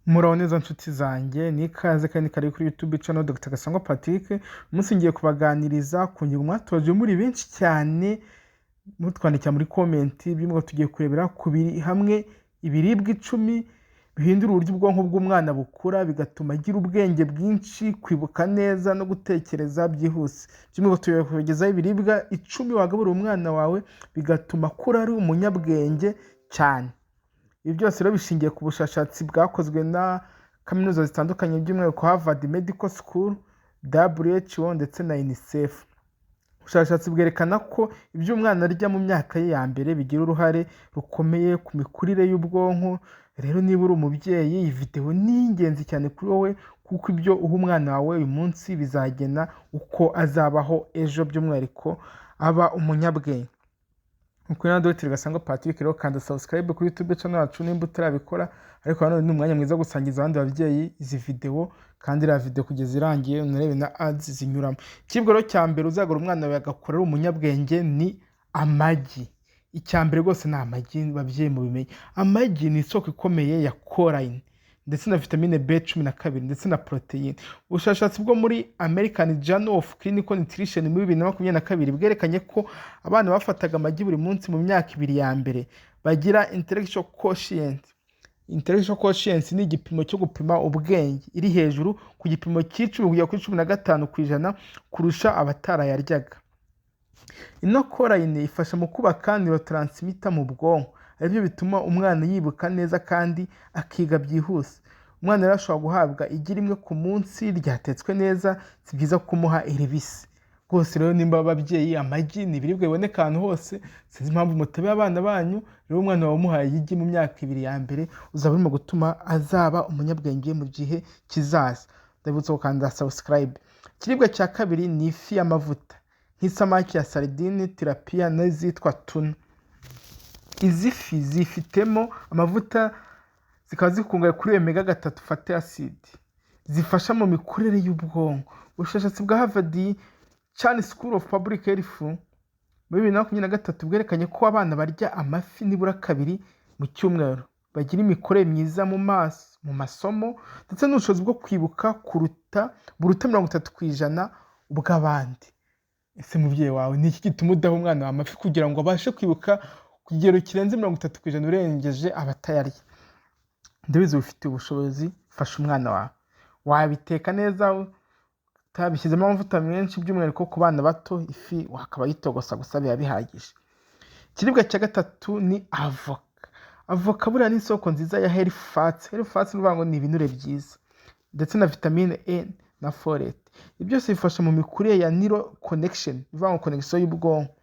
Muraho neza nshuti zanjye, ni ikaze kandi kari kuri YouTube channel Dr. Gasangwa Patrick. Umunsi ngiye kubaganiriza ku ngingo mwatoje muri benshi cyane mutwandikira muri comment bimwe tugiye kurebera ku biri hamwe ibiribwa 10 bihindura uburyo ubwonko bw'umwana bukura bigatuma agira ubwenge bwinshi, kwibuka neza no gutekereza byihuse. Kimwe tugiye kugezaho ibiribwa 10 wagaburira umwana wawe bigatuma akura ari umunyabwenge cyane. Ibi byose rero bishingiye ku bushakashatsi bwakozwe na kaminuza zitandukanye by'umwihariko Harvard Medical School, WHO ndetse na UNICEF. Ubushakashatsi bwerekana ko ibyo umwana arya mu myaka ye ya mbere bigira uruhare rukomeye ku mikurire y'ubwonko. Rero niba uri umubyeyi, iyi video ni ingenzi cyane kuri wowe kuko ibyo uha umwana wawe uyu munsi bizagena uko azabaho ejo, by'umwihariko aba umunyabwenge. Nk'uko na Dr. Gasangwa Patrick rero kanda subscribe kuri YouTube channel yacu nimba utarabikora, ariko hano ni umwanya mwiza gusangiza abandi babyeyi izi video, kandi iriya video kugeza irangiye unarebe na ads zinyuramo. Ikibwo rero cya mbere uzagura umwana wawe agakora ari umunyabwenge ni amagi. Icyambere rwose ni amagi, babyeyi mubimenye. Amagi ni isoko ikomeye ya choline ndetse na vitamine B12 ndetse na protein. Ubushakashatsi bwo muri American Journal of Clinical Nutrition muri 2022 bwerekanye ko abana bafataga amagi buri munsi mu myaka 2 ya mbere bagira intellectual quotient. Intellectual quotient ni igipimo cyo gupima ubwenge iri hejuru ku gipimo cy'icumi kugera kuri 15% kurusha abatarayaryaga. Ino choline ifasha mu kubaka neurotransmitter mu bwonko, aribyo bituma umwana yibuka neza kandi akiga byihuse. Umwana rero ashobora guhabwa igi rimwe ku munsi ryatetswe neza, si byiza kumuha iribisi. Rwose rero nimba ababyeyi, amagi ni ibiribwa biboneka ahantu hose, sinzi impamvu mutabe abana banyu. Rero umwana wawe umuhaye igi mu myaka 2 ya mbere uzaba urimo gutuma azaba umunyabwenge mu gihe kizaza. Ndabutse gukanda subscribe. Ikiribwa cya kabiri ni ifi y'amavuta nk'isamaki ya sardine, tilapia n'izitwa tuna. Izi fi zifitemo amavuta, zikaba zikungahaye kuri omega 3 fatty acid zifasha mu mikurire y'ubwonko. Ubushakashatsi bwa Harvard Chan School of Public Health muri 2023 bwerekanye ko abana barya amafi nibura 2 mu cyumweru bagira imikorere myiza mu masomo ndetse n'ubushobozi bwo kwibuka buruta 30% ubw'abandi. Ese mubyeyi wawe ni iki gituma udaha umwana wa amafi kugira ngo abashe kwibuka ku kigero kirenze 30% urengeje abatayarya? Ndabizi ufite ubushobozi, fasha umwana wawe. Wabiteka neza utabishyizemo amavuta menshi, by'umwihariko ku bana bato ifi wakaba yitogosa gusa biba bihagije. Ikiribwa cya gatatu ni avoka. Avoka buriya ni isoko nziza ya healthy fats. Healthy fats ni ngo ni ibinure byiza ndetse na vitamine E na folate. Ibyo byose bifasha mu mikurire ya neural connection, bivuga ngo connection y'ubwonko.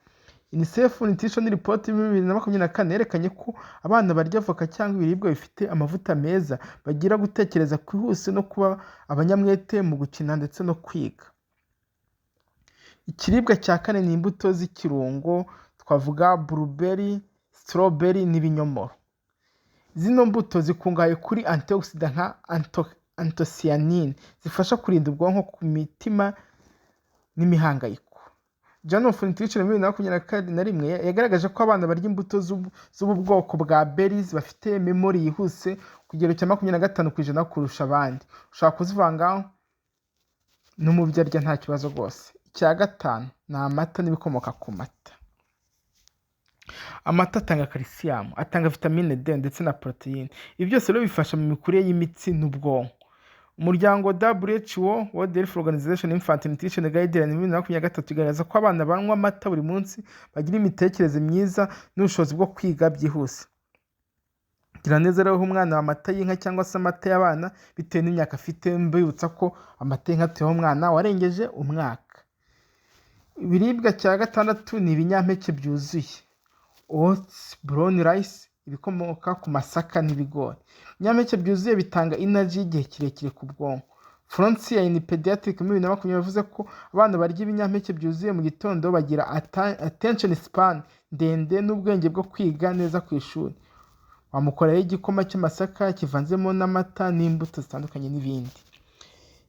UNICEF Nutrition Report 2024 yerekanye ko abana barya avoka cyangwa ibiribwa bifite amavuta meza bagira gutekereza kwihuse no kuba abanyamwete mu gukina ndetse no kwiga. Ikiribwa cya kane ni imbuto z'ikirungo, twavuga blueberry, strawberry n'ibinyomoro. Zino mbuto zikungahaye kuri antioxidant nka anthocyanin zifasha kurinda ubwonko ku mitima n'imihangayiko. Journal of Nutrition 2021 yagaragaje ko abana barya imbuto z'ubu bwoko bwa berries bafite memory yihuse ku kigero cya 25% kurusha abandi. Ushaka kuzivanga n'umubyeyi arya nta kibazo rwose. Icya gatanu ni amata n'ibikomoka ku mata. Amata atanga calcium, atanga vitamine D ndetse na protein. Ibi byose rero bifasha mu mikurire y'imitsi n'ubwonko. Umuryango WHO World Health Organization Infant Nutrition Guideline 2023 igaragaza ko abana banywa amata buri munsi bagira imitekerereze myiza n'ubushobozi bwo kwiga byihuse. Gira neza rero umwana wa amata y'inka cyangwa se amata y'abana bitewe n'imyaka afite. Mbibutsa ko amata y'inka tuyaha umwana warengeje umwaka. Ibiribwa cya gatandatu ni ibinyampeke byuzuye. Oats, brown rice, ibikomoka ku masaka n'ibigori. Ibinyampeke byuzuye bitanga energy igihe kirekire ku bwonko. Francia in Pediatric muri 2020 yavuze ko abana barya ibinyampeke byuzuye mu gitondo bagira attention span ndende n'ubwenge bwo kwiga neza ku ishuri. Wamukoreye igikoma cy'amasaka kivanzemo n'amata n'imbuto zitandukanye n'ibindi.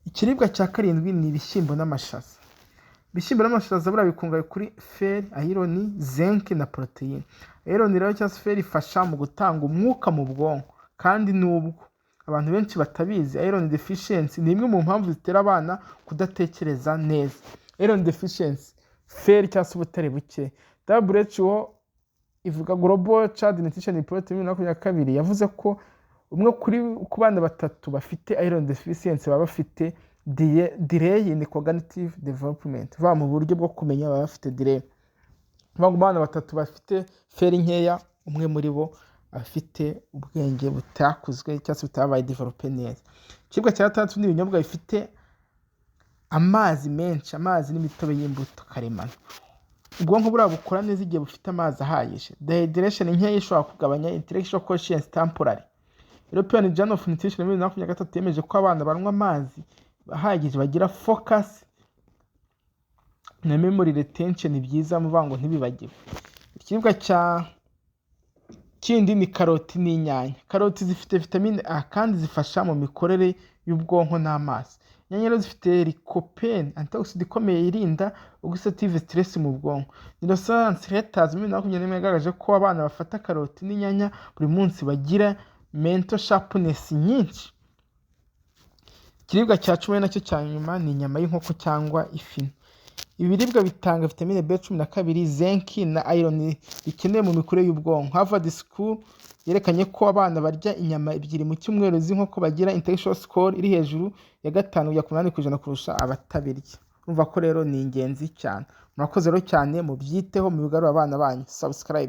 Ikiribwa cya karindwi ni ibishyimbo n'amashaza. Ibishyimbo n'amashaza buriya bikungahaye kuri fer, iron, zinc na protein. Iron rero cyangwa fer ifasha mu gutanga umwuka mu bwonko, kandi nubwo abantu benshi batabizi, iron deficiency ni imwe mu mpamvu zitera abana kudatekereza neza. Iron deficiency, fer cyangwa se ubutare buke. WHO ivuga Global Child Nutrition Report 2022 yavuze ko umwe ku bana batatu bafite iron deficiency baba bafite delay in cognitive development, va mu buryo bwo kumenya baba bafite delay. Mu bana batatu bafite fer nkeya, umwe muri bo afite ubwenge butakuzwe cyangwa se butabaye develope neza. Ikiribwa cya gatandatu ni ibinyobwa bifite amazi menshi, amazi n'imitobe y'imbuto karemano. Ubwonko buriya bukora neza igihe bufite amazi ahagije. Dehydration nkeya ishobora kugabanya intellectual quotient temporary. European Journal of Nutrition 2023 yemeje ko abana banywa amazi ahagije bagira focus na memory retention byiza, muvuga ngo ntibibagirwe. Ikiribwa kindi ni karoti n'inyanya. Karoti zifite vitamine A kandi zifasha mu mikorere y'ubwonko n'amaso. Inyanya rero zifite lycopene, antioxidant ikomeye irinda oxidative stress mu bwonko. Neuroscience Letters 2021 yagaragaje ko abana bafata karoti n'inyanya buri munsi bagira mental sharpness nyinshi. Ikiribwa cya 10 nacyo cya nyuma ni inyama y'inkoko cyangwa ifi. Ibiribwa bitanga vitamine B12, zinc na iron bikenewe mu mikurire y'ubwonko. Harvard School yerekanye ko abana barya inyama 2 mu cyumweru z'inkoko bagira intellectual score iri hejuru ya 5-8% kurusha abatabirya. Urumva ko rero ni ingenzi cyane. Murakoze rero cyane, mubyiteho mu bigarura abana banyu. Subscribe.